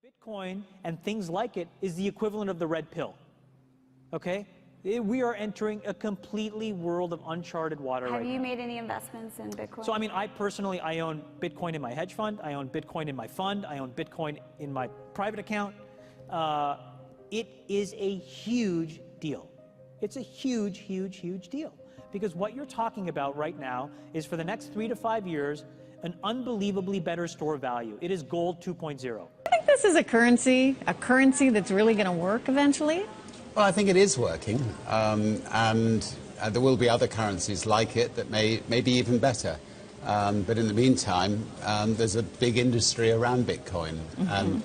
Bitcoin and things like it is the equivalent of the red pill, okay? We are entering a completely world of uncharted water right now. Have you made any investments in Bitcoin? So, I mean, I personally, I own Bitcoin in my hedge fund, I own Bitcoin in my fund, I own Bitcoin in my private account. It is a huge deal. It's a huge, huge, huge deal. Because what you're talking about right now is for the next 3 to 5 years, an unbelievably better store of value. It is gold 2.0. I think this is a currency that's really going to work eventually. Well, I think it is working, and there will be other currencies like it that may be even better. But in the meantime, there's a big industry around Bitcoin, and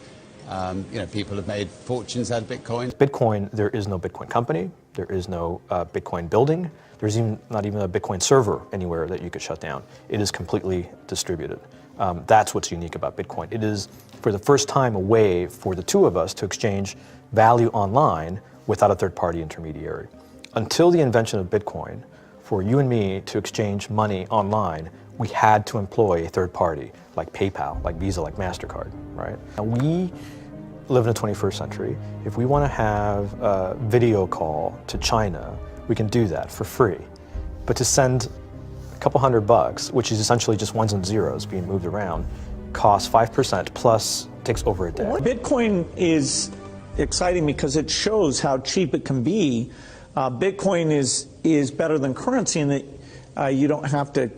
you know, people have made fortunes out of Bitcoin. Bitcoin, there is no Bitcoin company, there is no Bitcoin building, there's not even a Bitcoin server anywhere that you could shut down. It is completely distributed. That's what's unique about Bitcoin. It is, for the first time, a way for the two of us to exchange value online without a third-party intermediary. Until the invention of Bitcoin, for you and me to exchange money online, we had to employ a third party, like PayPal, like Visa, like MasterCard, right? And we live in the 21st century. If we want to have a video call to China, we can do that for free. But to send a couple $100, which is essentially just ones and zeros being moved around, costs 5% plus takes over a day. Bitcoin is exciting because it shows how cheap it can be. Bitcoin is better than currency in that you don't have to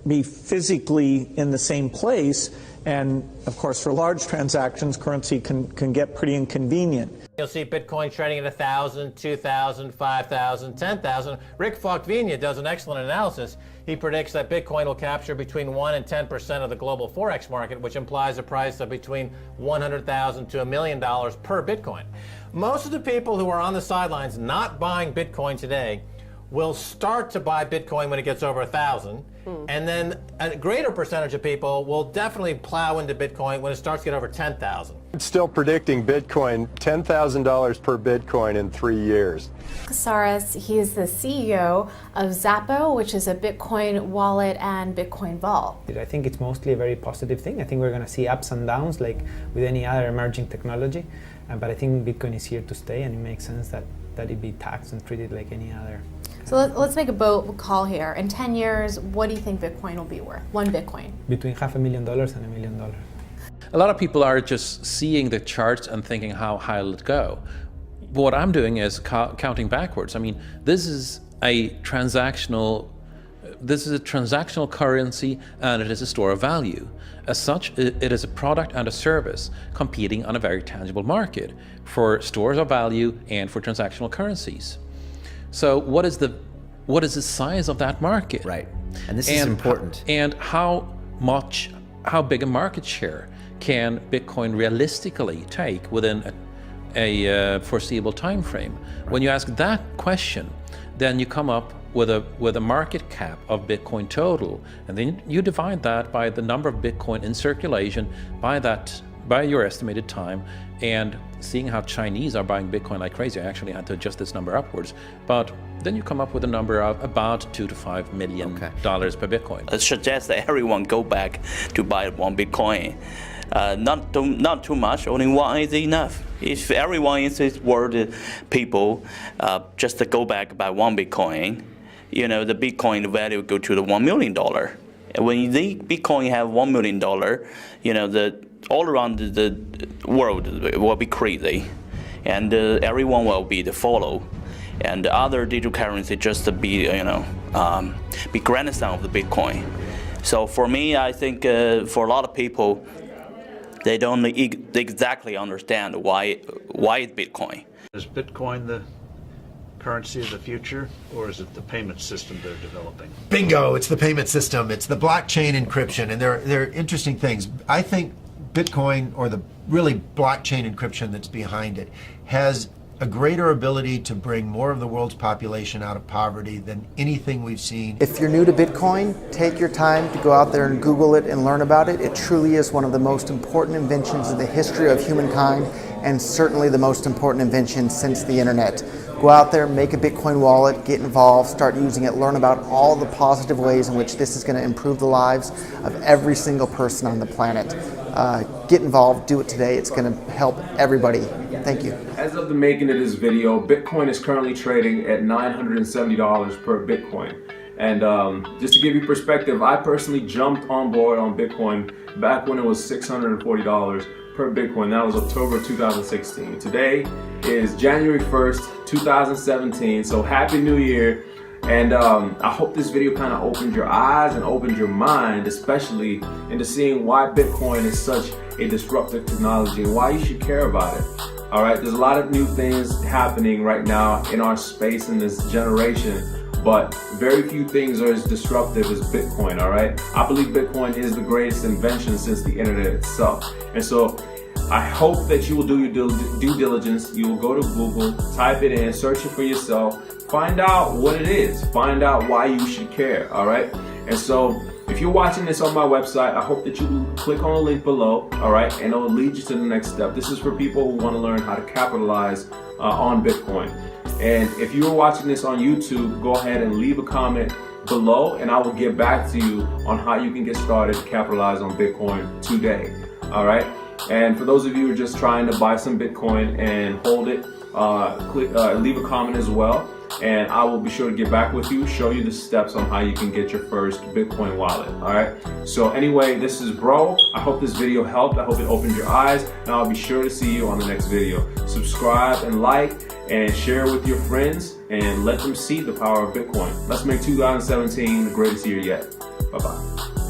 be physically in the same place, and of course for large transactions currency can get pretty inconvenient. You'll see Bitcoin trading at 1,000, 2,000, 5,000, 10,000. Rick Falkvinge does an excellent analysis. He predicts that Bitcoin will capture between 1 and 10% of the global Forex market, which implies a price of between $100,000 to $1 million per Bitcoin. Most of the people who are on the sidelines not buying Bitcoin today will start to buy Bitcoin when it gets over 1,000, and then a greater percentage of people will definitely plow into Bitcoin when it starts to get over 10,000. It's still predicting Bitcoin $10,000 per Bitcoin in 3 years. Casares, he's the CEO of Xapo, which is a Bitcoin wallet and Bitcoin vault. I think it's mostly a very positive thing. I think we're going to see ups and downs like with any other emerging technology, but I think Bitcoin is here to stay, and it makes sense that it be taxed and treated like any other. So let's make a bold call here. In 10 years, what do you think Bitcoin will be worth? One Bitcoin? Between $500,000 and $1 million. A lot of people are just seeing the charts and thinking, how high will it go? What I'm doing is counting backwards. I mean, this is a transactional currency, and it is a store of value. As such, it is a product and a service competing on a very tangible market for stores of value and for transactional currencies. So what is the size of that market? Right, and this is important. And how big a market share can Bitcoin realistically take within a foreseeable time frame? Right. When you ask that question, then you come up with a market cap of Bitcoin total, and then you divide that by the number of Bitcoin in circulation by your estimated time, and seeing how Chinese are buying Bitcoin like crazy. I actually had to adjust this number upwards, but then you come up with a number of about $2 to $5 million per Bitcoin. I suggest that everyone go back to buy one Bitcoin. Not too much, only one is enough. If everyone in this world, people, just to go back buy one Bitcoin, you know, the Bitcoin value go to the $1 million. And when the Bitcoin have $1 million, you know, all around the world will be crazy, and everyone will be the follow, and the other digital currency just to be, you know, be grandson of the Bitcoin. So for me, I think for a lot of people, they don't exactly understand why it's Bitcoin. Is Bitcoin the currency of the future, or is it the payment system they're developing? Bingo! It's the payment system. It's the blockchain encryption, and they're interesting things. I think Bitcoin, or the really blockchain encryption that's behind it, has a greater ability to bring more of the world's population out of poverty than anything we've seen. If you're new to Bitcoin, take your time to go out there and Google it and learn about it. It truly is one of the most important inventions in the history of humankind, and certainly the most important invention since the internet. Go out there, make a Bitcoin wallet, get involved, start using it, learn about all the positive ways in which this is going to improve the lives of every single person on the planet. get involved, do it today. It's going to help everybody. Thank you. As of the making of this video, Bitcoin is currently trading at $970 per Bitcoin. And just to give you perspective, I personally jumped on board on Bitcoin back when it was $640 per Bitcoin. That was October 2016. Today is January 1st, 2017. So Happy New Year. And I hope this video kind of opened your eyes and opened your mind, especially into seeing why Bitcoin is such a disruptive technology and why you should care about it. All right, there's a lot of new things happening right now in our space in this generation, but very few things are as disruptive as Bitcoin, all right? I believe Bitcoin is the greatest invention since the internet itself. And so I hope that you will do your due diligence. You will go to Google, type it in, search it for yourself, find out what it is, find out why you should care, all right? And so if you're watching this on my website, I hope that you will click on the link below, all right? And it will lead you to the next step. This is for people who want to learn how to capitalize on Bitcoin. And if you are watching this on YouTube, go ahead and leave a comment below and I will get back to you on how you can get started to capitalize on Bitcoin today, all right? And for those of you who are just trying to buy some Bitcoin and hold it, leave a comment as well. And I will be sure to get back with you, show you the steps on how you can get your first Bitcoin wallet, all right? So anyway, this is Bro. I hope this video helped. I hope it opened your eyes, and I'll be sure to see you on the next video. Subscribe and like and share with your friends and let them see the power of Bitcoin. Let's make 2017 the greatest year yet. Bye-bye.